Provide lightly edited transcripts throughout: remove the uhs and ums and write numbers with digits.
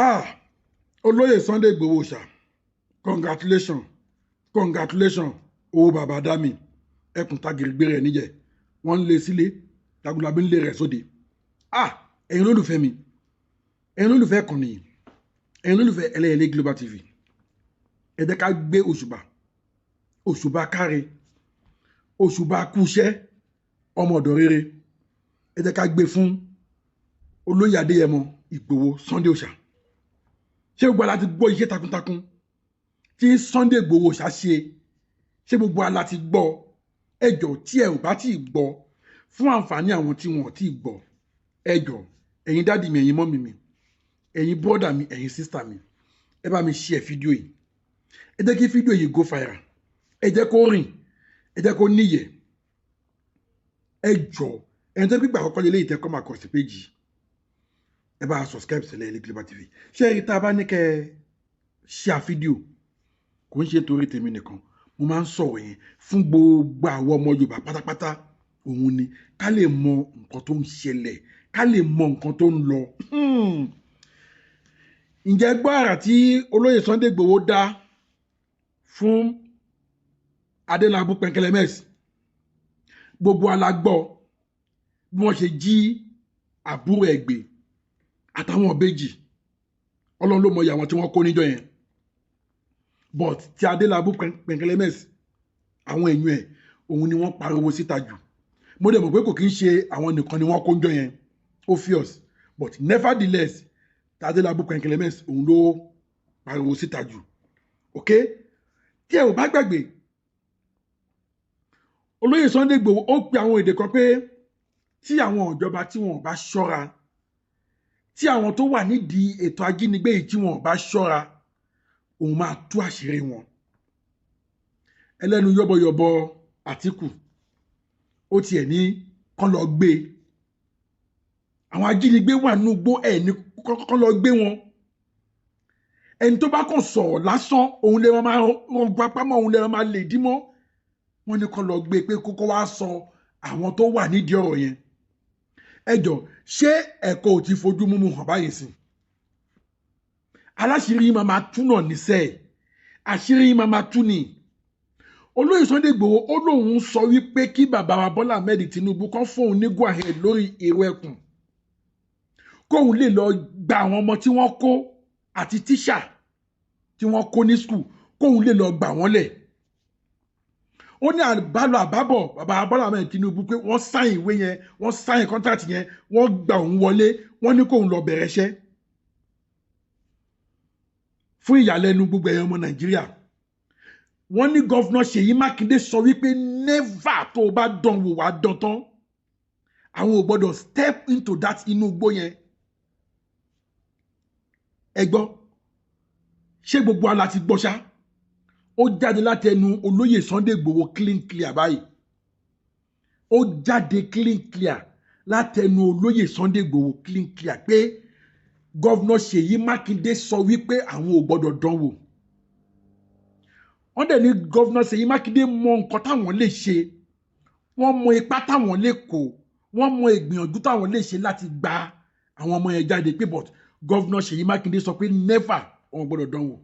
Ah, olóyè Sunday Igboho ṣá, congratulations, congratulations, o bàbá dami, ẹkùn tagìrìgbé rẹ̀ níjẹ̀, wọ́n ń lé sílé, Jagunlabi ń lé rẹ̀ sóde. Ah, ẹ̀yin olólùfẹ́ mi, ẹ̀yin olólùfẹ́ kan nìyí, ẹ̀yin olólùfẹ́ Ẹlẹ́yẹlé Global TV, ẹ jẹ́ ká gbé òṣùbà káre, òṣùbà kúṣẹ́, ọmọ ọ̀dọ̀ rere, ẹ jẹ́ ká gbé fún olóyè Adéyẹmọ Ìgbòho Sunday Òòṣà. Ṣé gbogbo ala ti gbọ́ iṣẹ́ takuntakun tí Sunday Igboho Òòṣà ṣe? Ṣé gbogbo ala ti gbọ́? Ẹjọ́ tí ẹ ò bá tí ì gbọ́, fún àǹfààní àwọn tí wọn ò tí ì gbọ́, ẹjọ́ ẹ̀yin dádì mi, ẹ̀yin mọ́mì mi, ẹ̀yin bọ́dà mi, ẹ̀yin sísítà mi, ẹ bá mi share fídíò yìí. Ẹ jẹ́ kí fídíò yìí go viral. Ẹ jẹ́ kó rìn, ẹ jẹ́ kó níyẹ̀. Ẹjọ́ ẹni tó gbígbà àkọ́kọ́ lé léyìí tẹ́ kọ́ máa kọ̀ sí péjì. Ẹ bá subscribe sí Ẹlẹ́yẹlé Global TV. Ṣé ẹ̀rí tá a bá ní kẹ́ share fídíò kò ń ṣe torí tèmi nìkan, mo máa ń sọ̀rọ̀ yẹn fún gbogbo àwọn ọmọ Yorùbá pátápátá. Òun ni ká lè mọ nǹkan tó ń ṣẹlẹ̀, ká lè mọ nǹkan tó ń lọ. Ǹjẹ́ gbọ́ àrà tí olóyè Sunday Igboho dá fún Adélabú Pẹ̀nkẹ́lẹ́mẹ́sì? Gbogbo alágbọ́ bí wọ́n ṣe jí àbúrò ẹ̀ gbé àtàwọn ọ̀bẹ́jì. Ọlọ́run ló mọ iye àwọn tí wọ́n kó níjọ́ yẹn. But ti Adélabú Pẹ̀nkẹ́lẹ́mẹ́sì, àwọn èèyàn ẹ̀, òun ni wọ́n pariwo síta jù. Mo dẹ̀ mọ̀ pé kò kí ń ṣe àwọn nìkan ni wọ́n kó níjọ́ yẹn, obvious, but nevertheless ti Adélabú Pẹ̀nkẹ́lẹ́mẹ́sì òun ló pariwo síta jù. Ok, tí ẹ ò bá gbàgbé, olóyè Sunday Igboho ó pe àwọn èdè kan pé tí àwọn ìjọba tí wọn ò bá ṣọ́ra, tí àwọn tó wà nídìí ètò ajínigbé yìí tí wọn ò bá ṣọ́ra, òun máa tú àṣírí wọn. Ẹlẹ́nu yọ́bọ̀yọ̀bọ̀ Àtíkù ó tiẹ̀ ní kán lọ gbé àwọn ajínigbé wà nínú igbó, ẹ̀ ní kán lọ gbé wọn. Ẹni tó bá kàn sọ̀rọ̀ lásán, òun lè máa rán pápá mọ́, òun lè máa lè dí mọ́. Wọ́n ní kán lọ gbé pé kókó wá sọ àwọn tó wà nídìí ọ̀rọ̀ yẹn. Ẹjọ́ ṣé ẹ̀kọ́ ò ti fojú múmu hàn báyìí sí? Aláṣírí yìí máa tú náà níṣẹ́, àṣírí yìí máa tú ni. Olóyè Sunday Igboho ó lóun sọ wípé kí bàbá wa Bọ́lá Ahmed Tinubu kán fóun ní go ahead lórí èrò ẹkùn, kóun lè lọ gba àwọn ọmọ tí wọ́n kó àti tíṣà tí wọ́n kó ní skul, kóun lè lọ gbà wọ́n lẹ̀. Ó ní àbálọ àbábọ̀ bàbá Bọ́lá Ahmed Tinubu pé wọ́n sáìn ìwé yẹn, wọ́n sáìn kọ́ńtàtì yẹn, wọ́n gba òun wọlé, wọ́n ní kóun lọ bẹ̀rẹ̀ iṣẹ́. Fún ìyàlẹ́nu gbogbo ẹ̀yàn ọmọ Nàìjíríà, wọ́n ní gọ́fúnà Ṣèyí Mákindé sọ wípé never tó o bá dán wò wá dán tán, àwọn ò gbọ́dọ̀ step into that inú igbó yẹn. Ẹ gbọ́, ṣé gbogbo ala ti gbọ́ ṣá? Ó jáde láti ẹnu olóyè Sunday Igboho clean clear báyìí. Ó jáde clean clear láti ẹnu olóyè Sunday Igboho clean clear pé gọ́fúnà Ṣèyí Mákindé sọ wípé àwọn ò gbọ́dọ̀ dán wò. Wọ́n dẹ̀ ní gọ́fúnà Ṣèyí Mákindé mọ nǹkan táwọn lè ṣe, wọ́n mọ ipá táwọn lè kó, wọ́n mọ ìgbìyànjú táwọn lè ṣe láti gba àwọn ọmọ yẹn jáde pé but gọ́fúnà Ṣèyí Mákindé sọ pé never wọn gbọ́dọ̀ dán wò.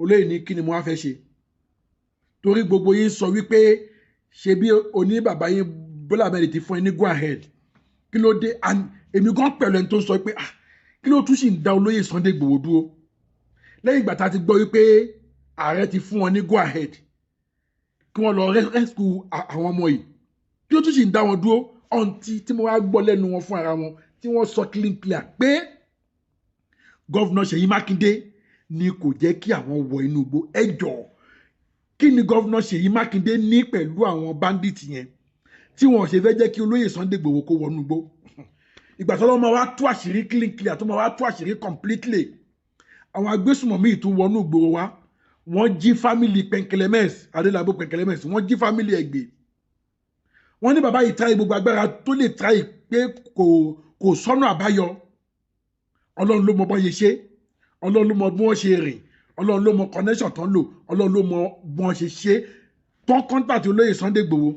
Olóyè ní kí ni mo wá fẹ́ ṣe? Torí gbogbo yín sọ wípé ṣe bí oní bàbá yín Bọ́lá Ahmed ti fún ẹ ní go ahead, kí ló dé? Èmi gan pẹ̀lú ẹni tó sọ pé kí ló tún sì ń dá olóyè Sunday Igboho dúró lẹ́yìn ìgbà tá a ti gbọ́ wípé ààrẹ ti fún wọn ní go ahead kí wọ́n lọ rescue àwọn ọmọ yìí, kí ló tún sì ń dá wọn dúró ọ̀ǹtí tí mo wá gbọ́ lẹ́nu wọn fún ara wọn tí wọ́n sọ clean clear pé gọ́vnà Ṣèyí Mákindé ni kò jẹ́ kí àwọn wọ inú igbó. Ẹ jọ̀ọ́, kí ni gọ́vnà Ṣèyí Mákindé ní pẹ̀lú àwọn bandit yẹn tí wọ́n ṣe fẹ́ jẹ́ kí olóyè Sunday Igboho kó wọnú igbó? Ìgbà tó lọ́ máa wá tú àṣírí clean clear, tó máa wá tú àṣírí completely, àwọn agbésùmọ̀mí tún wọnú ìgboro wa, wọ́n jí fámìlì Pẹ̀nkẹ́lẹ́mẹ́sì, Adélabú Pẹ̀nkẹ́lẹ́mẹ́sì, wọ́n jí fámìlì ẹ̀ gbé. Wọ́n ní bàbá yìí tráì gbogbo agbára tó lè tráì pé kò sọ́nà àbáyọ. Ọlọ́run ló mọ bọ́n ṣe ṣe, Ọlọ́run ló mọ bí wọ́n ṣe rìn, Ọlọ́run ló mọ connection tán lò, Ọlọ́run ló mọ bí wọ́n ṣe ṣe tán contact olóyè Sunday Igboho.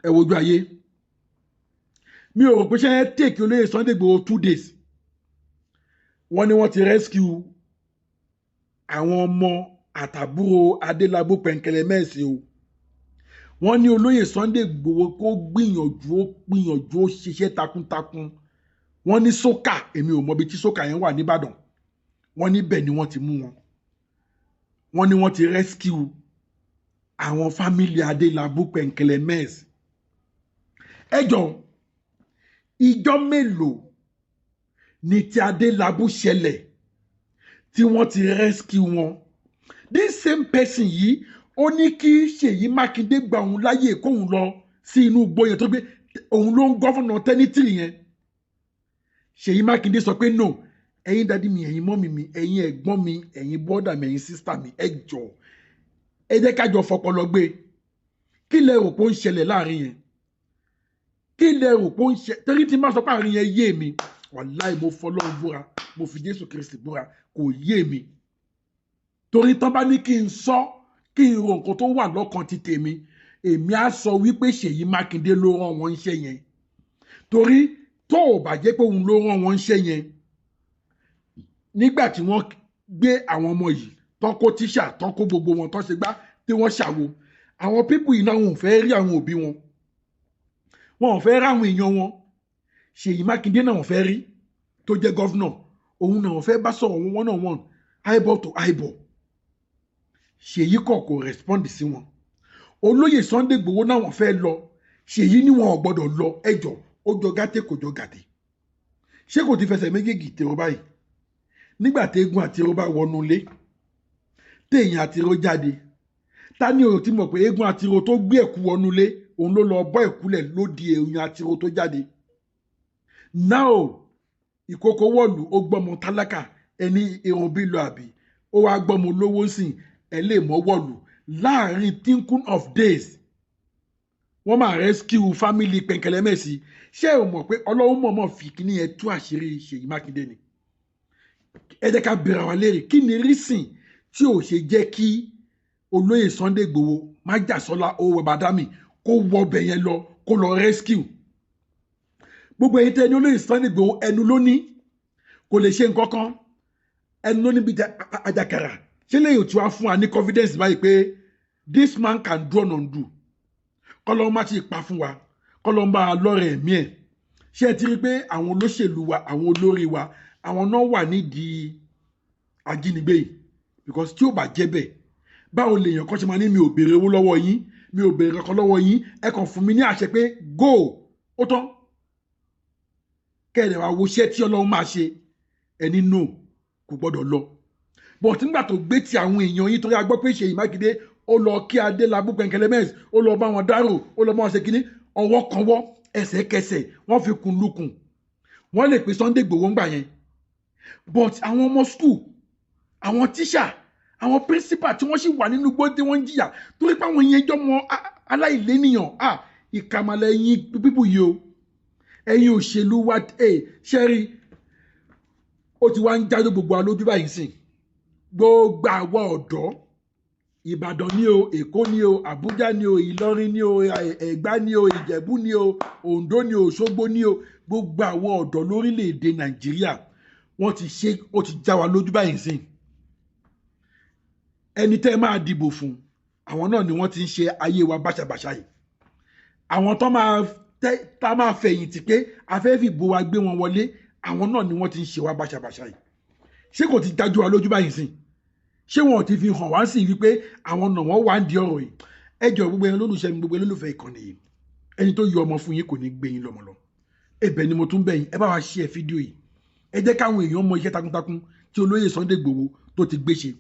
Ẹ wojú ayé. mi ò rò pé ṣe take olóyè Sunday Igboho 2 days wọ́n ní wọ́n ti rescue àwọn ọmọ àtàbúrò Adélabú Pẹ̀nkẹlẹ̀ Mẹ́ẹ̀sì o wọ́n ní olóyè Sunday Igboho kó gbìyànjú ó ṣiṣẹ́ takuntakun wọ́n ní sókà èmi ò mọ bí tí sókà yẹn wà nìbàdàn wọ́n ní bẹ́ẹ̀ ni wọ́n ti mú wọn wọ́n ní wọ́n ti rescue àwọn fámìlì Adélabú Pẹ̀nkẹlẹ̀ Mẹ́ẹ̀sì ẹjọ́ ìjọ mélòó ni ti Adélabú ṣẹlẹ̀ tí wọ́n ti rescue wọn this same person yìí ó ní kí Ṣèyí Mákindé gba òun láyè kóun lọ sí inú igbó yẹn tó gbé òun ló ń gọ́fúnà tẹ́nítìrì yẹn Ṣèyí Mákindé sọ pé no ẹ̀yin dádì mi ẹ̀yin mọ́mì mi ẹ̀yin ẹ̀gbọ́n mi ẹ̀yin bọ́dà mi ẹ̀yin sísítà mi ẹ jọ̀ọ́ ẹ jẹ́ ká jọ fọpọlọ gbé kí lẹ rò pé ó ń ṣẹlẹ̀ láàrin yẹn kí lẹ rò pé ó ń ṣe torí tí má sọ pé àárín yẹn yé mi wàláì mo fọlọ́run búra mo fi Jésù Kristi búra kò yé mi torí tán bá ní kí n sọ kí n ro nǹkan tó wà lọ́kàn ti tèmi èmi á sọ wípé Ṣèyí Mákindé ló rán wọn iṣẹ́ yẹn torí tó ò bá jẹ́ pé òun ló rán wọn iṣẹ́ yẹn nígbà tí wọ́n gbé àwọn ọmọ yìí tán kó tíṣà tán kó gbogbo wọn tán ṣe gbá tí wọ́n ṣàwo àwọn pípù yìí náà wọn ò fẹ́ rí àwọn òbí wọn wọn ò fẹ́ rí àwọn èèyàn wọn Ṣèyí Mákindé náà wọ́n fẹ́ rí tó jẹ́ gọ́fúnà òun náà wọ́n fẹ́ bá sọ̀rọ̀ wọn náà wọn eyeball to eyeball Ṣèyí kò respond sí wọn olóyè Sunday Igboho náà wọ́n fẹ́ lọ Ṣèyí ni wọn ò gbọ́dọ̀ lọ ẹjọ́ ó jọ gàtẹ́ kò jọ gàtẹ́ ṣé kò ti fẹsẹ̀ méjèèjì tèrò báyìí nígbà téégún àti irọ́ bá wọnú ilé téèyàn àti irọ́ jáde ta ni o ti mọ̀ pé eégún àti irọ́ tó gbé ẹ̀kú wọnú ilé òun ló lọ bọ́ ẹ̀kúlẹ̀ ló di èèyàn àti irọ́ tó jáde now ìkókó wọ̀lú ó gbọ́mọ tálákà ẹni irun bí lọ àbí ó wá gbọ́mọ lówó sìn ẹ lè mọ́ wọ̀lú láàrin tinkun of days wọ́n máa rescue family Pẹ̀nkẹlẹ̀ Mẹ́ẹ̀sì ṣé o mọ̀ pé Ọlọ́run mọ̀ọ́mọ̀ fi kíní ẹ̀ tú àṣírí Ṣèyí Mákindé ni ẹ jẹ́ ká bẹ̀rẹ̀ wa léèrè kí ni rísìn tí ò ṣe jẹ́ kí olóyè Sunday Igboho Májàsọ́lá owó bàdámì kó wọ ọbẹ̀ yẹn lọ kó lọ rescue gbogbo ẹ̀yin tẹ́ ní olóyè Sunday Igboho ẹnu ló ní kò lè ṣe nǹkan kan ẹnu ló ní bí àjàkàrà ṣé lè yóò tí wàá fún wa ní confidence báyìí pé this man can do and undo kọ́lọ́ má ti pa fún wa kọ́lọ́ ń bá a lọ́rẹ̀ ẹ̀mí ẹ̀ ṣé ẹ ti rí pé àwọn olóṣèlú wa àwọn olórí wa àwọn náà wà nídìí ajínigbé yìí because tí ó bá jẹ́ bẹ́ẹ̀ báwo lèèyàn kan ṣe máa ní mi ò béèrè owó lọ́wọ́ yín mi ò béèrè kankan lọ́wọ́ yín ẹ kàn fún mi ní àṣẹ pé go ó tán kẹ́ẹ̀dẹ̀ wá wo iṣẹ́ tí Ọlọ́run máa ṣe ẹni no kò gbọ́dọ̀ lọ but nígbà tó gbé ti àwọn èèyàn yín torí a gbọ́ pé Ṣèyí Mákindé ó lọ kí Adélabú Pẹ̀nkẹlẹ̀ Mẹ́ẹ̀sì ó lọ bá wọn dárò ó lọ bá wọn ṣe kínní ọwọ́ kanwọ́ ẹsẹ̀kẹsẹ̀ wọ́n fi kun lukùn wọ́n lè pe Sunday Igboho ńgbà yẹn but àwọn ọmọ school àwọn tíṣà àwọn principal tí wọ́n sì wà nínú igbó tí wọ́n ń jìyà torí pé àwọn yẹn jọmọ aláìlénìyàn ìkàmàlà ẹ̀yin pípù yìí o ẹ̀yin òṣèlú wa ṣẹ́rí ó ti wá ń jáde gbogbo alójú báyìí sìn gbogbo àwọn ọ̀dọ́ Ìbàdàn ni o Èkó ni o Àbújá ni o Ìlọrin ni o Ẹ̀gbá ni o Ìjẹ̀bú ni o Oǹdó ni o Òṣogbo ni o gbogbo àwọn ọ̀dọ́ lórílẹ̀‐èdè Nàìjíríà wọ́n ti ṣe ó ti já wa lójú báyìí sìn ẹni tẹ́ máa dìbò fún àwọn náà ni wọ́n ti ń ṣe ayé wa báṣabàṣá yìí àwọn tó máa fẹ̀yìntì pé afẹ́fì bo wa gbé wọn wọlé àwọn náà ni wọ́n ti ń ṣe wa báṣabàṣá yìí ṣé kò ti dájú wa lójú báyìí sìn ṣé wọn ò ti fi hàn wá sí wípé àwọn náà wọ́n wá ń di ọ̀rọ̀ yìí ẹjọ́ gbogbo ẹni lólùṣẹ́ mi gbogbo ẹni lólùfẹ́ ìkànnì yìí ẹni tó yọ ọmọ fún yín kò ní gbé yín lọ́mọ lọ ẹ̀bẹ̀ ni mo tún bẹ̀ yín ẹ bá wa share fídíò yìí ẹ jẹ́ káwọn èèyàn mọ iṣẹ́ takuntakun tí olóyè Sunday Igboho tó ti gbé ṣe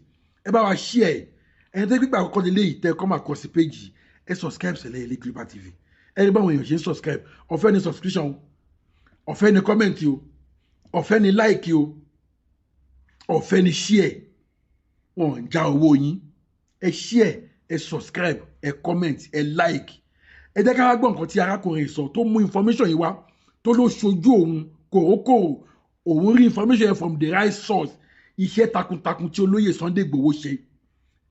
ẹ bá wa share ẹni tó gbígbà àkọ́kọ́ lélẹ́yìí tẹ́ kọ́ máa kọ sí péjì ẹ subscribe sílẹ̀ Ilé Global TV ẹ rí báwọn èèyàn ṣe ń subscribe ọ̀fẹ́ ni subscription ọ̀fẹ́ ni comment o ọ̀fẹ́ ni like o ọ̀fẹ́ ni share wọn ń já owó yín ẹ share ẹ subscribe ẹ comment ẹ like ẹ jẹ́ ká wá gbọ́ nǹkan tí arákùnrin sọ tó mú information yìí wá tó ló ṣojú òun kòrókòrò òun rí information yẹn from the right source iṣẹ́ takuntakun tí olóyè Sunday Igboho ṣe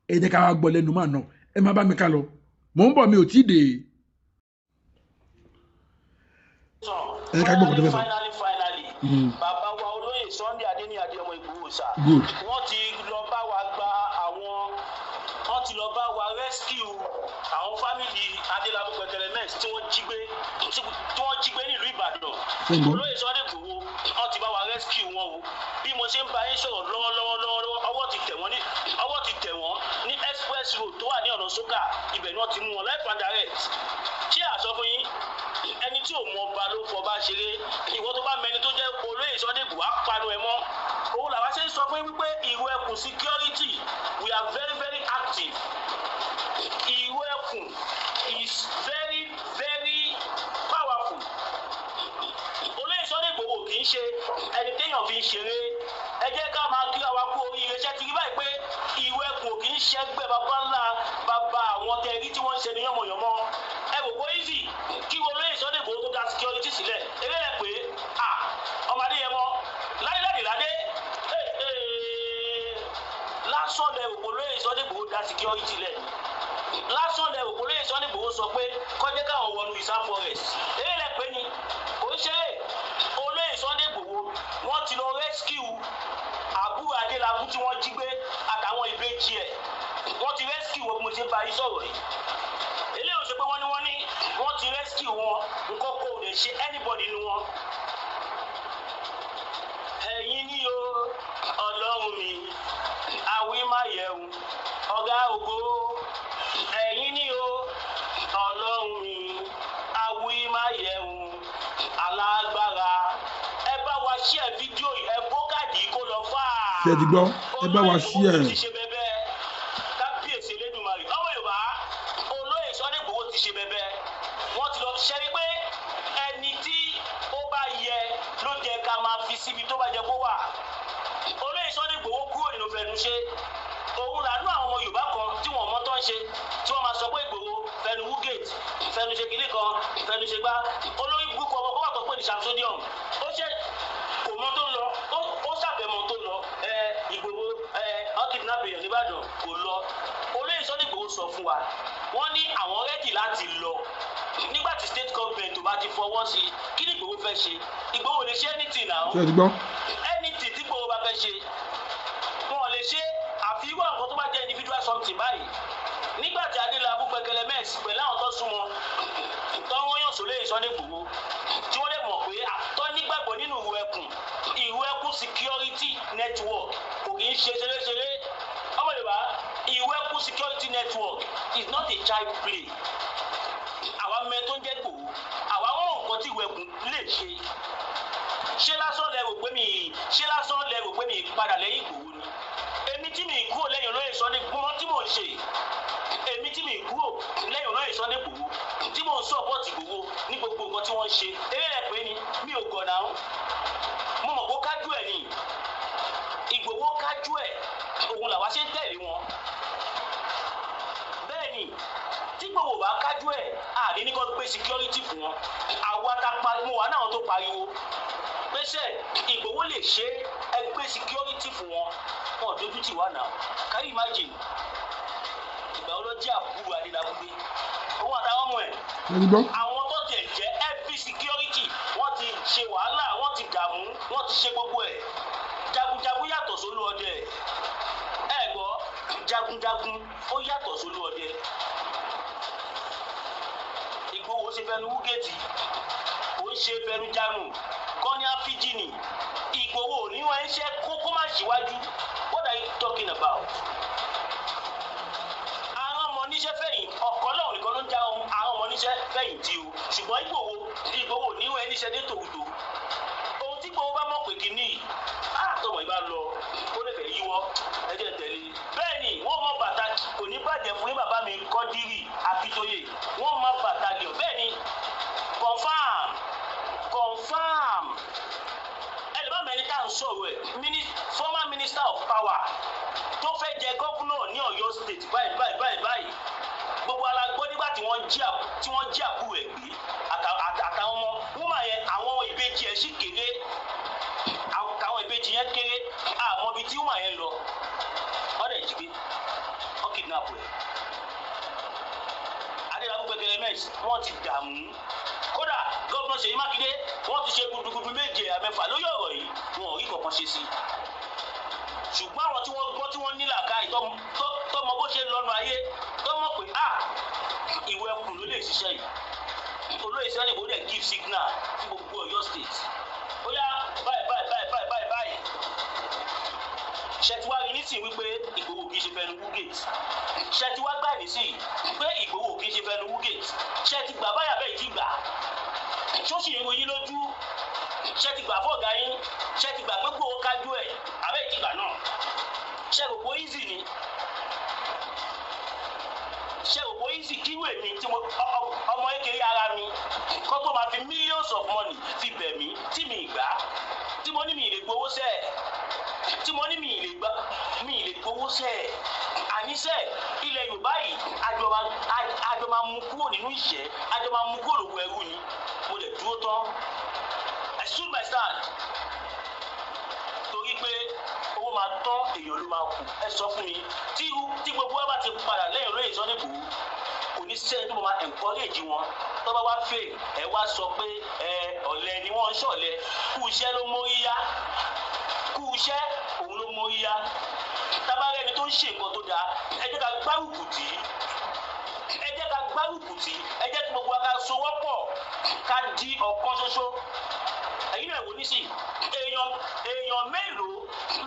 ẹ jẹ́ ká wá gbọ́ lẹ́nu máa náà ẹ má bá mi ká lọ mò ń bọ̀ mi ò tí ì dé. finally bàbá wa olóyè Sunday Adéníyì Adéyẹmọ Ìgbòho sà wọ́n ti lọ bá wa gba àwọn wọ́n ti lọ bá wa rescue àwọn fámìlì Adélabú Pẹ̀tẹ́lẹ́mẹ́s tí wọ́n jí gbé nílùú Ìbàdàn olóyè Sunday Ìgbòho wọ́n ti bá wa rescue wọn o bí mo ṣe ń bá yín sọ̀rọ̀ lọ́wọ́lọ́wọ́ ọwọ́ ti tẹ̀ wọ́n ní express road tó wà ní ọ̀nà sókà ibẹ̀ ni wọ́n ti mú wọn life and direct ṣé àṣọ fún yín ẹni tí ò mọ ọba ló fọba ṣeré ìwọ tó bá mẹni tó jẹ́ olóyè Sunday Igboho á panu ẹ mọ́ òun làwa ṣe ń sọ fún yín wípé ìwọ ẹkùn security we are very very active ìwọ ẹkùn is very very powerful olóyè Sunday Igboho kì í ṣe ẹni téèyàn fi ń ṣeré ẹ jẹ́ ká máa kí àwa kú oríire ṣẹ́ ti rí báyìí pé ìwọ ẹkùn kì í ṣẹgbẹ́ bàbá ńlá bàbá àwọn tẹ̀rí tí wọ́n ń ṣe ní yánmọ̀yánmọ́ ẹ wò pé easy kí olóyè Sunday Igboho tó da security sílẹ̀ eré ẹ̀ pé ọmọdé yẹn mọ́ ládé lásán lẹ wò olóyè Sunday Igboho da security lẹ̀ lásán lẹ wò olóyè Sunday Igboho sọ pé kọjá káwọn wọnú Ìsá forest eré ẹ̀ pé ni kò ń ṣeré olóyè Sunday Igboho wọ́n ti lọ rescue àbúrò Adélabú tí wọ́n jí gbé àtàwọn ìbejì ẹ̀ wọ́n ti rescue wọn bí mo ṣe bá yín sọ̀rọ̀ yìí eléyìí ò ṣe pé wọ́n ti rescue wọn nǹkan kò lè ṣe anybody nínú wọn. ẹ̀yin ni o ọlọ́run mi àwí má yẹ̀wù ọ̀gá ògo ẹ̀yin ni o ọlọ́run mi àwí má yẹ̀wù alágbára ẹ bá wa share fídíò yìí ẹ bó káàdì kó lọ fà á. ṣé ẹ ti gbọ́ ẹ bá wa share. kábíyèsí Elédùmarè ọmọ Yorùbá olóyè Sunday Igboho ti ṣe bẹbẹ wọ́n ti lọ ṣẹ́rí pé ẹni tí ó bá yẹ ló jẹ́ ká máa fi síbi tó bá jẹ kó wà olóyè Sunday Igboho kúrò nínú fẹnu ṣe òun làánú àwọn ọmọ Yorùbá kan tí wọ́n mọ̀ tó ń ṣe tí wọ́n máa sọ pé Igboho fẹnu wúgate fẹnu ṣe kìlì kan fẹnu ṣe gbá olórí burúkú ọmọ kọ́kọ́ tó pè ní Samsodium ó ṣe kò mọ tó lọ ó ṣàfẹ́mọ tó lọ Igboho ọkìdínàpì Ìbàdàn kò lọ olóyè Sunday Igboho sọ fún wa wọ́n ní àwọn rẹ́dì láti lọ nígbà tí state government tó bá ti fọwọ́ sí kí ni Igboho fẹ́ ṣe Igboho lè ṣe anything náà anything tí Igboho bá fẹ́ ṣe wọn lè ṣe àfi irú àwọn tó bá jẹ́ individual something báyìí nígbà tí Adélabú Pẹ̀tẹ́lẹ́mẹ́s pẹ̀lú àwọn tó súnmọ́ tó wọ́n yàn sólè Sunday Igboho tí wọ́n lè mọ̀ pé àtọ́ nígbàgbọ́ nínú ìwé ẹkùn security network kò kì í ṣe ṣeréṣeré ọmọ Yorùbá ìwé ẹkùn security network is not a child play àwa mẹ tó ń jẹ́ Igboho àwa wọn nǹkan tí ìwé ẹkùn lè ṣe ṣé lásán lẹ rò pé mi padà lẹ́yìn Igboho ni èmi tí mi kúrò lẹ́yìn olóyè Sunday Igboho tí mò ń ṣe èmi tí mi kúrò lẹ́yìn olóyè Sunday Igboho tí mò ń sọ́pọ̀tì Igboho ní gbogbo nǹkan tí wọ́n ń ṣe eré rẹ̀ pé ni mi ò gọ̀ náà mo mọ̀ kó kájú ẹ̀ ni Igboho kájú ẹ̀ òun làwa ṣe ń tẹ̀lé wọn bẹ́ẹ̀ ni tí Igboho bá kájú ẹ̀ àní ní kó gbé security fún wọn àwa ta pariwo wa náà tó pariwo pèsè Igboho lè ṣe ẹgbẹ́ security fún wọn wọn dojú tì wá náà can you imagine ìgbà ọlọ́jì àbúrò Adélabú gbé òun àtàwọn ọmọ ẹ̀ àwọn tó tẹ̀ jẹ́ every security wọ́n ti ṣe wàhálà wọ́n ti dààmú wọ́n ti ṣe gbogbo ẹ̀ jagunjagun yàtọ̀ sólú ọdẹ ẹ gbọ́ jagunjagun ó yàtọ̀ sólú ọdẹ Igboho ṣe fẹnu wúgẹ́tì ó ń ṣe fẹnu jánu kọ́ni àfíjìnì Igboho níwọ̀n ẹ̀ ń ṣe kókó má ṣíwájú what are you talking about? àwọn ọmọ oníṣẹ́ fẹ̀yìn ọ̀kọ́ náà nìkan ló ń já àwọn ọmọ oníṣẹ́ fẹ̀yìn tí o ṣùgbọ́n Igboho níwọ̀n ẹ̀ níṣẹ́ dé tòwútò ohun tí Igboho bá mọ̀ pé kí ní àtọmọ̀ ìbá lọ ó lè fẹ́ yíwọ́ ẹjẹ́ tẹ̀lé bẹ́ẹ̀ ni wọ́n mọ bàtà kò ní bàjẹ́ fún yín bàbá mi Kọ́dírì Akíntóyè wọ́n mọ bàtà lè bẹ́ẹ̀ ni confam ẹlẹ́bàá mẹ́rin tá à ń sọ̀rọ̀ ẹ̀ former minister of power tó fẹ́ jẹ gọ́fúnà ní Ọ̀yọ́ state báyìí gbogbo alágbọ́ nígbà tí wọ́n jí àbúrò ẹ̀ gbé àtàwọn ọmọ wúmà yẹn àwọn ìbejì ẹ̀ sì kéré àwọn ìbejì yẹn kéré àmọ́ ibi tí wúmà yẹn lọ wọ́n dẹ̀ jí gbé wọ́n kidnap ẹ̀ Adélabú Pẹ̀tẹ́lẹ́mẹ́s wọ́n ti dààmú kódà gọ́vnà gọ́vnà Ṣèyí Mákindé wọ́n ti ṣe gudugudu méje àmẹ́fà lórí ọ̀rọ̀ yìí wọn ò rí kankan ṣe sí ṣùgbọ́n àwọn tí wọ́n gbọ́ tí wọ́n ní làákàyè tọmọ bó ṣe lọ́nu ayé tọmọ pé ìwé ẹkùn ló lè ṣiṣẹ́ yìí olóyè sẹ́ni kò dẹ̀ give signal fún gbogbo Ọ̀yọ́ state ó yá báyìí ṣètìwá rí nísìnyí wípé Ìgbòho kì í ṣe fẹnu Wúgate ṣètìwá gbà nísìnyí pé Ìgbòho kì í ṣe fẹnu Wúgate ṣètìgbà báyà bẹ́ẹ̀ ti gbà ṣóṣì ń ròyìn lójú ṣètìgbà fọ́ọ̀gá yín ṣètìgbà pé Ìgbòho kájú ẹ̀ àbẹ́ ìtìgbà náà ṣègbòho easy ni ṣègbòho easy kíwèé mi tí mo ọmọ kékeré ara mi kọ́ tó máa fi millions of money fi bẹ̀ mí tí mi gbà tí mo ní mi lè gbowó sẹ́ẹ̀ tí mo ní mi lè gbowó sẹ́ẹ̀ àníṣe ilẹ̀ Yorùbá yìí àjọ máa mú kúrò nínú ìṣẹ́ àjọ máa mú kúrò lóko ẹrú ni mo lè dúró tán I stood my stand torí pé owó máa tán èèyàn ló máa kù ẹ sọ fún mi tí gbogbo wa bá ti padà lẹ́yìn olóyè Sunday Igboho kò ní sẹ́ni tó máa encourage wọn tó bá wá fè ẹ wá sọ pé ọ̀lẹ ni wọ́n ń ṣọ̀lẹ kú iṣẹ́ ló mórí yá kú iṣẹ́ òun ló mórí yá tábàárẹ̀ ẹni tó ń ṣe nǹkan tó dáa ẹ jẹ́ ká gbárùkù tì ẹ jẹ́ kí gbogbo wa ká sowọ́pọ̀ ká di ọ̀kan ṣoṣo ẹ̀yin náà wò ní sí èèyàn mélòó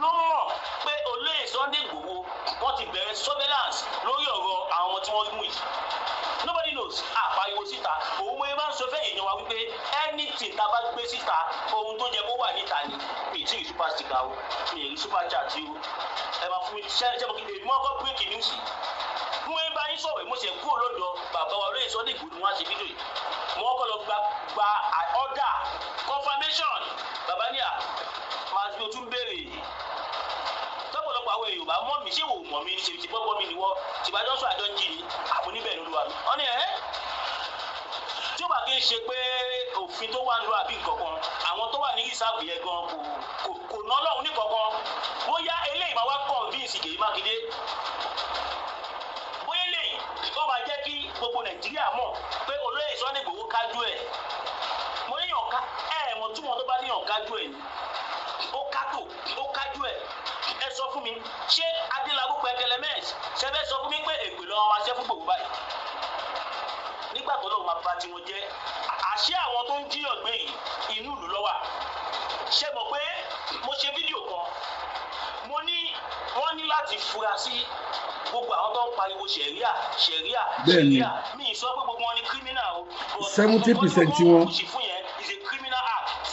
ló mọ̀ pé olóyè Sunday Igboho wọ́n ti bẹ̀rẹ̀ surveillance lórí ọ̀rọ̀ àwọn ọmọ tí wọ́n mú yìí nobody knows àpariwo síta òun mo máa ń sọ fẹ́ èèyàn wa wípé anything tá a bá gbé síta ohun tó jẹ kó wà níta ni mi tí ì super sticker o mi ì rí super chat o ẹ máa fún mi ṣẹ́ mo kí lè mú ọkọ̀ break news fún ẹ bá yín sọ̀rọ̀ mo ṣe kúrò lọ́dọ̀ bàbá wa olóyè Sunday Igboho ni wọ́n á ṣe fídíò yìí mo kọ́ lọ gba order confirmation bàbá ní máa fi ojú béèrè tọ́pọ̀lọpọ̀ àwọn èèyàn bá mọ̀ mí ṣé wò mọ̀ mí ṣe ti bọ́bọ́ mi ni wọ́n ṣèbájọ́ sọ àjọ ń jí ni àbò níbẹ̀ ló wà mí. wọ́n ní tí ó bá kí n ṣe pé òfin tó wà ń lo àbí nǹkankan àwọn tó wà ní rìsáàbù yẹn gan kò ná lọ́hùn ní kankan bóyá eléyìí máa wá convince Ṣèyí Mákindé bóyá eléyìí ó máa jẹ́ kí gbogbo Nàìjíríà mọ̀ pé olóyè Sunday Igboho kájú ẹ̀ mo níyàn ká mọ̀ túmọ̀ tó bá níyàn kájú ẹ̀ ni ó kájú ẹ̀ ẹ sọ fún mi ṣé Adélábù Pẹ̀kẹ́lẹ́ mẹ́ẹ̀sì ṣe fẹ́ sọ fún mi pé èpè lọ́wọ́ máa ṣẹ́ fún gbogbo báyìí nígbà tó lọ́wọ́ máa bá tiwọn jẹ́ àṣé àwọn tó ń jíyàn gbé yìí inú ìlú lọ́wọ́ ṣe mọ̀ pé mo ṣe fídíò kan mo ní wọ́n ní láti fura sí gbogbo àwọn tó ń pariwo ṣẹ̀ríà mi ì sọ pé gbogbo wọn ni criminal o 70% tiwọn kò sì fún yẹn is a criminal act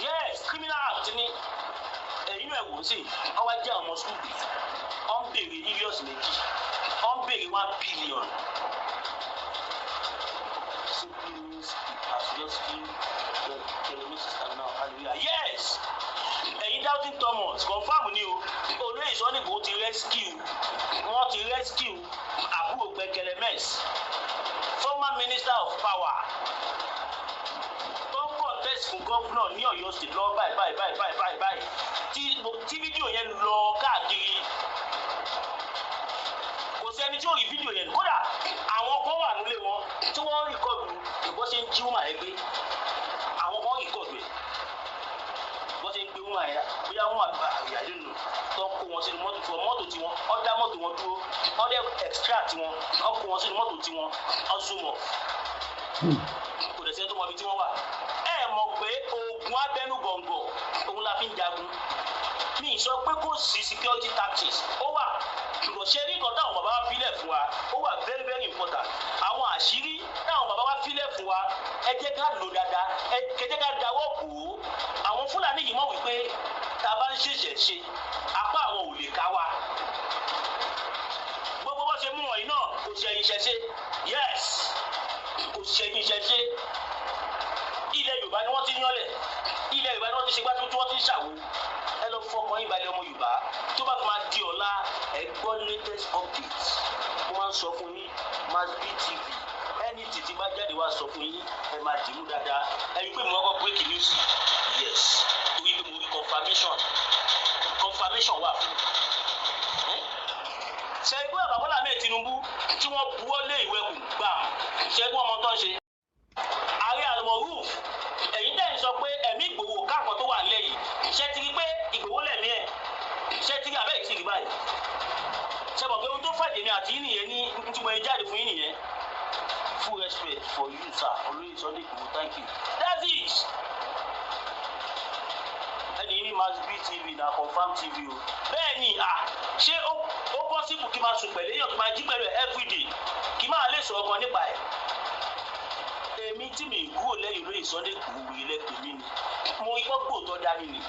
yes criminal act ni ẹ̀yin ẹ̀ wò ó sì wọ́n wá jẹ́ ọmọ skul bì wọ́n ń béèrè millions méjì wọ́n ń béèrè 1 billion simply means as just feel the system now hallelujah yes ẹ̀yin Doubting Thomas confam ni o olóyè Sunday Igboho ti rescue àbúrò Pẹ̀kẹ́lẹ́ mẹ́ẹ̀sì former minister of power tó ń contest fún gómìnà ní Ọ̀yọ́ state lọ báyìí tí fídíò yẹn lọ káàkiri kò sẹ́ni tí ó rí fídíò yẹn kódà àwọn kan wà nílé wọn tí wọ́n rìkọ́dù ìbọn ṣe ń jí wọn ẹgbẹ́ àwọn kan rìkọ́dù ẹ̀ bọ́n ṣe ń gbé wọn àyà bóyá wọn àgbà àyàlẹ́ nù tó ń kó wọn sínú mọ́tò tiwọn ó dá mọ́tò wọn dúró ó dẹ̀ extract wọn ó kó wọn sínú mọ́tò tiwọn ó zoom off kò dẹ̀ sẹ́ni tó mọ ibi tí wọ́n wà ẹ mọ̀ pé oògùn abẹ́nú gọ̀ǹgọ̀ òun la fi ń jagun mi ì sọ pé kò sí security tactics ó wà ṣùgbọ́n ṣe rí nǹkan táwọn bàbá wa fílẹ̀ fún wa ó wà very very important àwọn àṣírí táwọn bàbá wa fílẹ̀ fún wa ẹ jẹ́ ká lò dáadáa ẹ jẹ́ ká dáwọ́ bò ó àwọn Fúlàní yìí mọ̀ wípé tá a bá ń ṣẹ̀ṣẹ̀ ṣe apá àwọn ò lè ká wa gbogbo bó ṣe mú wọ̀nyí náà kò ṣẹ̀yìn ṣẹ̀ṣe yes kò ṣẹ̀yìn ṣẹ̀ṣe ilẹ̀ Yorùbá ni wọ́n ti yánlẹ̀ ilẹ̀ Yorùbá ni wọ́n ti ṣe gbájú tí wọ́n ti ń ṣàwó ẹ lọ fọkàn yín balẹ̀ ọmọ Yorùbá tó bá fi máa di ọ̀la ẹ gbọ́ latest update wọ́n máa ń sọ fún yín Masbi TV ẹni títí bá jáde wá sọ fún yín ẹ máa dìmú dáadáa ẹ rí i pé mo kọ́ break news yes torí pé mo rí confirmation wà fún ṣe é gbé Bọ́lá Ahmed Tinubu tí wọ́n buwọ́ lé ìwé kù gbà ṣe é gbé ọmọ tó ń ṣe ààrẹ àlùmọ̀rù ẹ jáde fún yín nìyẹn. Full respect for you, sir. Olóyè Sunday Igboho, thank you. That's it. Ẹni ní Mass B TV na Confirm TV o. Bẹ́ẹ̀ni, ṣé ó possible kí n máa sùn pẹ̀lú èèyàn kí n máa jí pẹ̀lú ẹ̀ everyday kí n máa lè sọ̀rọ̀ kan nípa ẹ̀? Èmi tí mi kúrò lẹ́yìn Olóyè Sunday Igboho wòye lẹ́pẹ̀ mí ni. Mo ikọ́ gbòòtọ́ dání ni.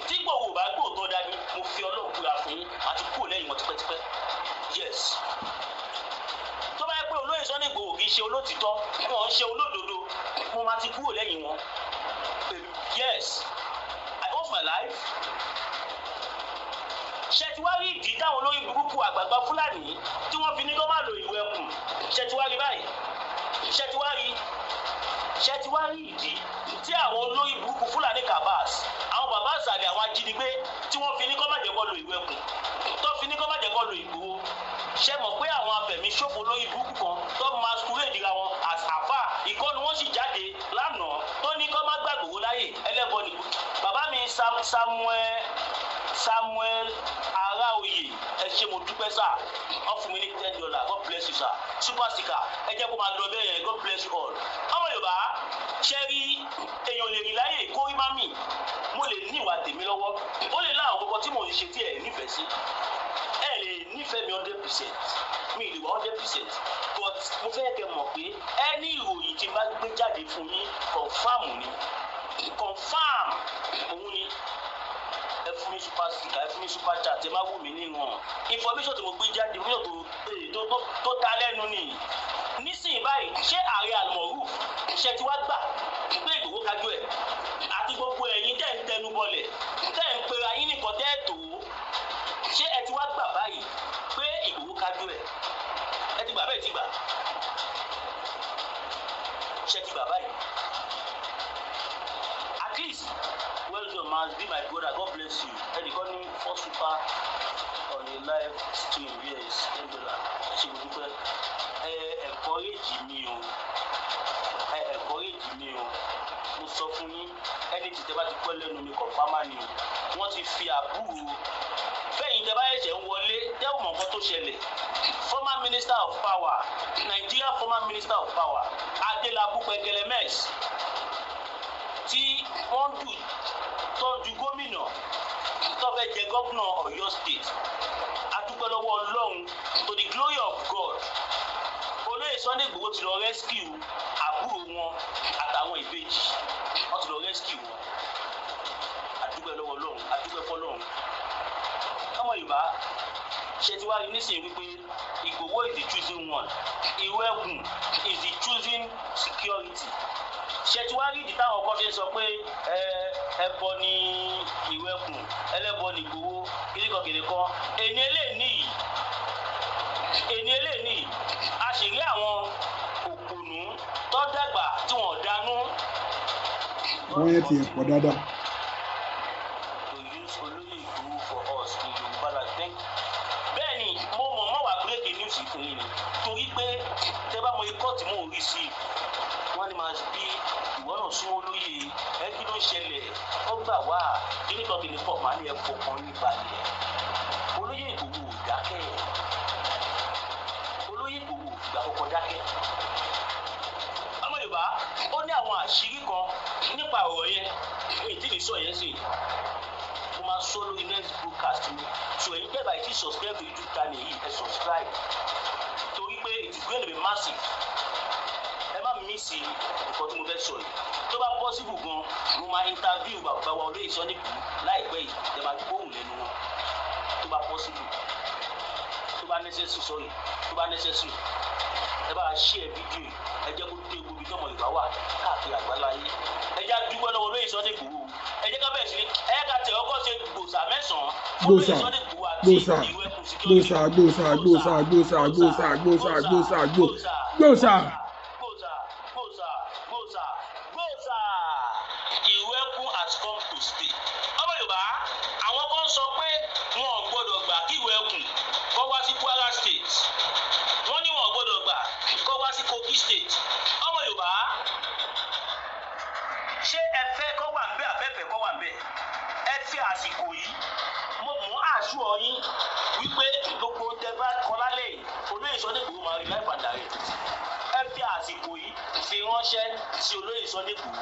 Tí Igboho bá gbòòtọ́ dání, mo fi Ọlọ́run kúra fún yín àti kúrò lẹ́yìn wọn tipẹ́tipẹ́. Yes. Tó bá yẹ pé Olóyè Sunday Igboho kì í ṣe olótìtọ́, wọn ń ṣe olódodo, mo máa ti kúrò lẹ́yìn wọn. Yes. I owe my life. Ṣé ti wá rí ìdí táwọn olórí burúkú àgbààgbà Fúlàní tí wọ́n fi ní kó má lo ìwé ẹkùn? Ṣé ti wá rí báyìí? Ṣé ti wá rí ìdí tí àwọn olórí burúkú Fúlàní Kabas, àwọn bàbá àzàlẹ̀, àwọn ajínigbé tí wọ́n fi ní kó má jẹ́ kó lo ìwé ẹkùn, tó fi ní kó má jẹ́ kó lo Ìgbòho? Ṣé mọ̀ pé àwọn afẹ̀míṣòfò olórí burúkú kan tó masquerade ra wọn as àfà ìkọ́ni wọ́n sì jáde lánàá tó ní kó má gbàgbówó láyè ẹlẹ́bọ ni bàbá mi Samuel Araoye, ẹ ṣé mo dúpẹ́ sá, wọ́n fún mi ní $10, God bless you sir. Super sticker, ẹ jẹ́ kó máa lọ bẹ́ẹ̀ yẹn, God bless you all. Ọmọ Yorùbá ṣe rí èèyàn lè rìn láyè kó rí má mì, mo lè ní ìwà tèmi lọ́wọ́, ó lè láwọn kọ̀ọ̀kan tí mò ń ṣe tí ẹ̀ nífẹ̀ẹ́ sí, ẹ lè nífẹ̀ẹ́ mi 100%, mi lè wá 100%, but mo fẹ́ kẹ́ mọ̀ pé ẹni ìròyìn tí n bá gbé jáde fún yín confam ni, confam òun ni. Ẹ fún mi super sticker, ẹ fún mi super chat, ẹ má wù mí ní wọn. Information tí mo gbé jáde tó ta lẹ́nu ni. Nísìnyí báyìí, ṣé ààrẹ Al-Moruf ṣe ti wá gbà pé Ìgbòho kájú ẹ̀? Àti gbogbo ẹ̀yin tẹ́ ń tẹnu bọlẹ̀, tẹ́ ń pera yín nìkan tẹ́ tó. Ṣé ẹ ti wá gbà báyìí pé Ìgbòho kájú ẹ̀? Ẹ ti gbà bẹ́ẹ̀ ti gbà? Ṣé ti gbà báyìí? At least, well done, Mass B, my brother, God bless you. And you got me for super on the live stream, yes, $10. She will do encourage me, mo sọ fún yín, ẹni tí tẹ́ bá ti pẹ́ lẹ́nu mi confirm ni o. Wọ́n ti fi àbúrò fẹ́yìn tẹ́ bá ẹ̀ṣẹ̀ ń wọlé tẹ́wọ̀n mọ̀ nǹkan tó ṣẹlẹ̀. Former Minister of Power, Nigeria former Minister of Power, Adelabu Pẹ̀kẹ̀lẹ́mẹ́s, tí wọ́n tọ́jú gómìnà tó fẹ́ jẹ gómìnà Ọ̀yọ́ state. Adúpẹ́ lọ́wọ́ Ọlọ́run, to the glory of God. Olóyè Sunday Igboho ti lọ rescue àbúrò wọn àtàwọn ìbejì, wọ́n ti lọ rescue wọn. Adúpẹ́ lọ́wọ́ Ọlọ́run, adúpẹ́ fọ́lọ́run. Ọmọ Yorùbá ṣe ti wá rí nísìnyí wípé Ìgbòho is the choosing one, Ìwé Ẹkùn is the choosing security. Ṣé ti wá rí ìdí táwọn kan fi sọ pé ẹbọ ni Ìwé Ẹkùn, ẹlẹ́bọ ni Ìgbòho, kìnnìkan. Èní eléyìí a sì rí àwọn òpònú tó dàgbà tí wọ́n dánú. Wọ́n yẹn ti ẹ̀pọ̀ dáadáa. To use Olóyè Ìgbòho for us in Yorùbá la think. Bẹ́ẹ̀ni mo mọ̀ wá break the news fún yín ni torí pé tẹ́ bá mọ ikọ́ tí mò ń rí sí wọ́n ní Mass B ìwọ náà súnmọ́ olóyè ẹ kí ló ń ṣẹlẹ̀ ó gbà wá kíníkan pọ̀ máa ní ẹ̀fọ́ kan nípa ilẹ̀. Olóyè Ìgbòho ò dákẹ́, Olóyè Ìgbòho ìgbà kọ̀ọ̀kan dákẹ́. Ọmọ Yorùbá ó ní àwọn àṣírí kan nípa ọ̀rọ̀ yẹn èyí tí mi sọ yẹn sí mo máa sọ lórí next broadcast mi so ẹ̀yin tẹ́ bá ti subscribe to YouTube channel yìí ẹ subscribe torí pé it is going to be massive. Ẹ má mísì nǹkan tí mo fẹ́ sọ yìí tó bá possible gan mo máa interview bàbá wa Olóyè Sunday Igboho láìpẹ́ yìí ẹ máa gbóhùn lẹ́nu wọn tó bá possible, tó bá necessary ẹ bá share fídíò yìí ẹ jẹ́ kó dé gbogbo ìtọ́mọ Yorùbá wà káàkiri àgbáláyé. Ẹ jẹ́ dúpẹ́ lọ́wọ́ Olóyè Sunday Igboho, ẹ jẹ́ ká bẹ̀rẹ̀ sí ní ẹ ká tẹ̀ ọkọ̀ ṣe gbòòsà mẹ́sàn-án Olóyè Sunday Igboho àti Ìwé Ẹkùn security. Gbòòsà. Ìwé Ẹkùn has come to stay. Ọmọ Yorùbá àwọn kan sọ pé wọn ò gbọdọ̀ gbà kí Ìwé Ẹkùn kó wá sí Kwara state, wọ́n ní wọn ò gbọdọ̀ gbà kó wá sí Kogi state. Ọmọ Yorùbá ṣé ẹ fẹ́ kó wà ń bẹ̀ àbẹ́fẹ́ kó wà ń bẹ̀? ẹ fi àsìkò yìí mo mú àṣù ọyìn wípé gbogbo tẹgbà kan lálẹ́ yìí olóyè Sunday Igboho máa rí láì padà rẹ̀ ẹ fi àsìkò yìí fi ránṣẹ́ sí olóyè Sunday Igboho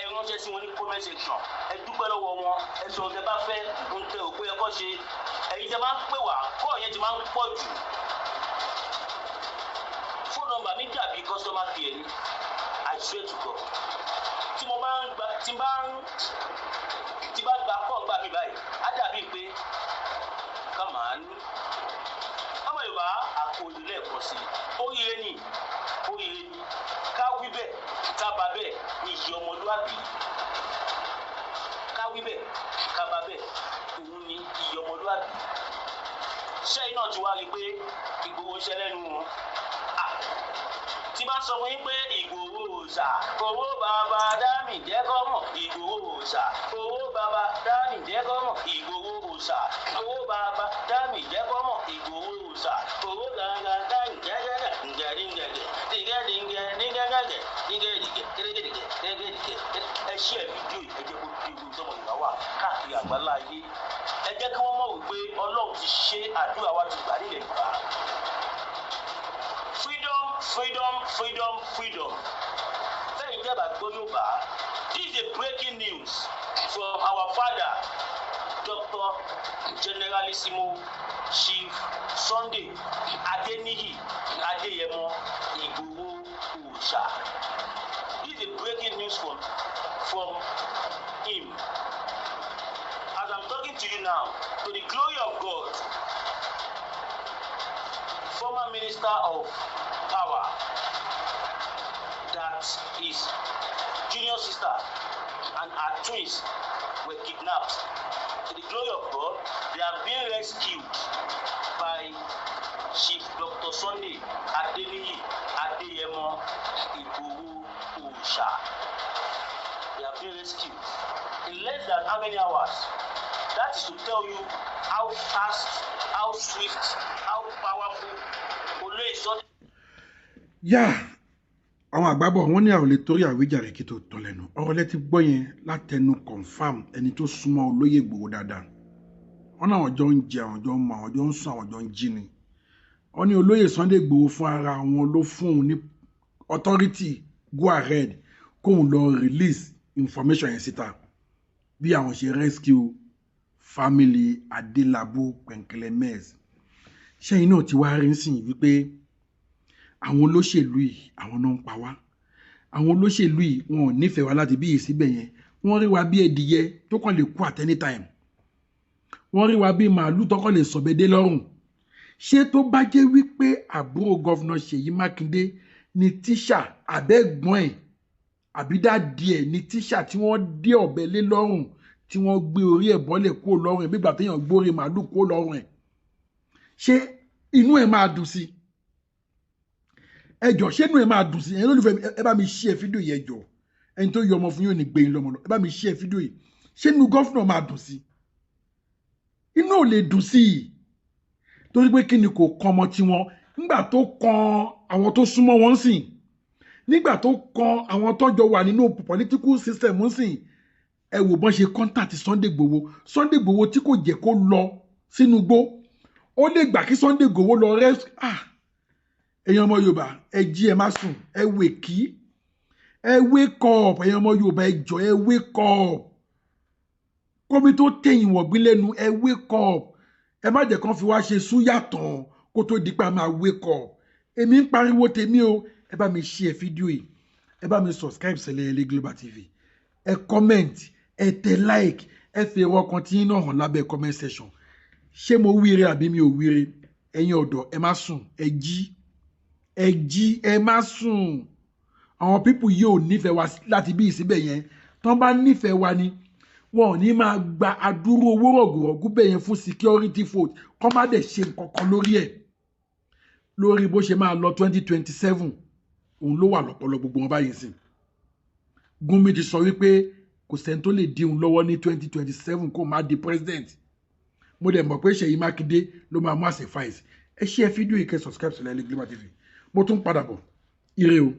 ẹ ránṣẹ́ sí wọn ní comment section ẹ dúpẹ́ lọ́wọ́ wọn ẹ sọ tẹ bá fẹ́ ń tẹ òpé ẹ kọ́ ṣe ẹ̀yin tẹ máa ń pè wá kọ́ yẹn ti máa ń pọ̀ jù fóònù nọ́mbà mi dàbí customer care ni I swear to God tí bá gba kọ́ gbà mí báyìí á dàbí pé ká máa ní ọmọ Yorùbá àkòòlù lẹ́ẹ̀kan sí oríire ni ká wí bẹ́ẹ̀ ká bá bẹ́ẹ̀ ní ìyí ọmọlúwàbí ká wí bẹ́ẹ̀ ká bá bẹ́ẹ̀ òun ní ìyí ọmọlúwàbí ṣẹ́yìn náà ti wá rí i pé Ìgbòho ń ṣe lẹ́nu wọn tí bá sọ fún yín pé Ìgbòho òòṣà owó bàbá dámì jẹ́ kọ́ mọ̀ Ìgbòho òòṣà owó bàbá dámì jẹ́ kọ́ mọ̀ Ìgbòho òòṣà owó bàbá dámì jẹ́ kọ́ mọ̀ Ìgbòho òòṣà owó gangan dámì jẹ́gẹ́gẹ́ ǹgẹ̀díngẹ̀gẹ̀ dìgẹ́dìngẹ̀ nígẹ́gẹ́gẹ̀ nígẹ́dìgẹ̀ kérégédìgẹ̀ kérégédìgẹ̀ ẹ ṣí ẹ fídíò ẹ jẹ́ kó dé ibi tọ́mọ Yorùbá wà káàkiri àgbáńlá ayé ẹ jẹ́ kí wọ́n mọ̀ wípé Ọlọ́run ti ṣe àdúrà wa ti gbà nílẹ̀ Yorùbá. Freedom. Lẹ́yìn tẹ́ bá gbọ́ Yorùbá, this is a breaking news from our father, Dr. Generalissimo Chief Sunday Adeniyi Adeyemo Igboho Oòṣà. This is a breaking news from him. As I'm talking to you now, to the glory of God, former Minister of Power, that his junior sister and her twins were kidnapped. To the glory of God, they have been rescued by Chief Dr. Sunday Adeniyi Adeyemo Igboho Oòṣà. They have been rescued in less than how many hours? That is to tell you how fast, how swift, how powerful Olóyè Sunday. Àwọn àgbàbọ̀ wọ́n ní àwọn lè torí àwíjàre kí tó tán lẹ́nu ọ̀rọ̀ lẹ́tí gbọ́ yẹn látẹnu confam ẹni tó súnmọ́ Olóyè Ìgbòho dáadáa wọ́n náà jọ ń jẹ àwọn jọ ń mọ àwọn jọ ń sùn àwọn jọ ń jí ni wọ́n ní Olóyè Sunday Ìgbòho fún ara wọn ló fún òun ní authority go ahead kóun lọ release information yẹn síta bí àwọn ṣe rescue family Adélabú Pẹ̀nkẹ́lẹ́ Mess ṣẹ́yìn náà ti wá rí sìn wípé àwọn olóṣèlú yìí àwọn náà ń pa wá àwọn olóṣèlú yìí wọn ò nífẹ̀ẹ́ wa láti bí yìí síbẹ̀ yẹn wọ́n rí wa bí ẹdìyẹ tó kàn lè kú at any time wọ́n rí wa bí màálù tó kàn lè sọ̀bẹ́dé lọ́rùn ṣé tó bá jẹ́ wípé àbúrò gọ́vnà Ṣèyí Mákindé ni tíṣà àbẹ́gbọ́n ẹ̀ àbídádì ẹ̀ ni tíṣà tí wọ́n dé ọ̀bẹ lé lọ́rùn tí wọ́n gbé orí ẹ̀ bọ́lẹ̀ kó lọ́rùn ẹ̀ bígbà téèyàn gbórí màálù kó lọ́rùn ẹ̀ ṣé inú ẹ̀ máa dùn sí ẹjọ ṣé inú ẹ̀ máa dùn sí ẹ̀yin olólùfẹ́ ẹ bá mi share fídíò yìí ẹjọ ẹni tó yọ ọmọ fún yóò ní gbẹ̀yìn lọ́mọ lọ ẹ bá mi share fídíò yìí ṣé inú gọ́fúnà máa dùn sí inú ò lè dùn sí i torí pé kí ni kò kan ọmọ tiwọn nígbà tó kan àwọn tó súnmọ́ wọn sìn nígbà tó kan àwọn tọ́jọ wà nínú political system sìn ẹ wò bọ́n ṣe contact Sunday Igboho tí kò jẹ́ kó lọ sínú igbó ó lè gbà kí Sunday Igboho lọ èèyàn ọmọ Yorùbá ẹ jí ẹ má sùn ẹ wake up èèyàn ọmọ Yorùbá ẹ jọ ẹ wake up kómi tó tẹ̀yìn wọ̀gbìn lẹ́nu ẹ wake up ẹ má jẹ́ kán fi wá ṣe súyàtàn kó tó di pa máa wake up èmi ń pariwo tèmi o ẹ bá mi share fídíò yìí ẹ bá mi subscribe Sẹ̀lẹ̀yẹlé Global TV ẹ comment ẹ tẹ like ẹ fi èrò ọkàn tí yín náà hàn lábẹ́ comment section ṣé mo wíire àbí mi ò wíire ẹ̀yin ọ̀dọ́ ẹ má sùn ẹ jí ẹ má sùn àwọn pípù yìí ò nífẹ̀ẹ́ wa láti bí ìsíbẹ̀ yẹn tán bá nífẹ̀ẹ́ wa ni wọn ò ní máa gba adúrú owó rọ̀gùrọ̀gù bẹ̀ yẹn fún security vote kán má dẹ̀ ṣe nǹkan kan lórí ẹ̀ lórí bó ṣe máa lọ 2027 òun ló wà lọ́pọlọ gbogbo wọn báyìí sìn Gúnmi ti sọ wípé kò sẹ́ni tó lè dí òun lọ́wọ́ ní 2027 kó máa di president mo dẹ̀ mọ̀ pé Ṣèyí Mákindé ló máa mú àṣẹ fáìsì ẹ share fídíò yìí kẹ́ subscribe Sẹ̀lẹ̀yẹlé Global TV mo tún padà bọ̀ ire o.